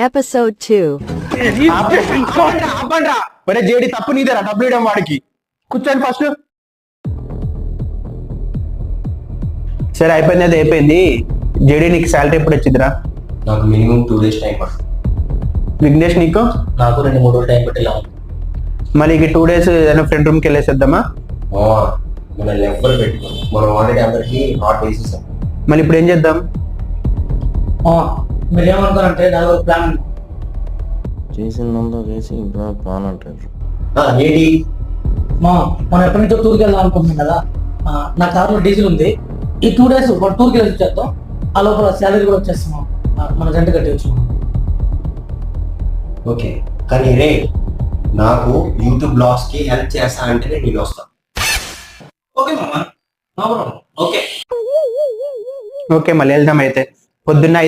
Episode 2. ఆపండ్రా ఒరే JD తప్పు నీదేరా డబ్బులు ఇవ్వడం వాడికి కూర్చోండి ఫస్ట్. సరే అయిపోయింది, అది అయిపోయింది. జేడి నీకు శాలరీ ఎప్పుడు వచ్చిందిరా? నాకు మినిమం 2 days టైం పడుతుంది. విఘ్నేష్ నీకు? నాకు 2-3 రోజులు టైం పట్టేలా ఉంది. మళ్ళీ ఈ 2 days ఏదైనా ఫ్రెండ్ రూమ్కి వెళ్ళేసేద్దామా? మనల్ని ఎవ్వరు పెట్టుకోండి, మనం ఆల్రెడీ అందరికి హాట్ వేసేసాం. మళ్ళీ ఇప్పుడు ఏం చేద్దాం? మీరేమనుకోరంటే దాని ప్లాన్ చేసిందంతా చేసి ఇంకా ప్లాన్ అంటారు. ఏంటి మనం ఎప్పటి నుంచో టూర్కి వెళ్దాం అనుకుంటున్నాం కదా. నా కార్లో డీజిల్ ఉంది. ఈ 2 days మన టూర్కి వెళ్ళి వచ్చేద్దాం. ఆ లోపల శాలరీ కూడా వచ్చేస్తున్నాం, మన జంట కట్టవచ్చు. ఓకే, కానీ రే నాకు యూట్యూబ్ బ్లాగ్స్ కి హెల్ప్ చేస్తా అంటే నేను వస్తాను. ఓకే మామా, ఓకే ఓకే మళ్ళీ వెళ్దాం అయితే. పొద్దున్న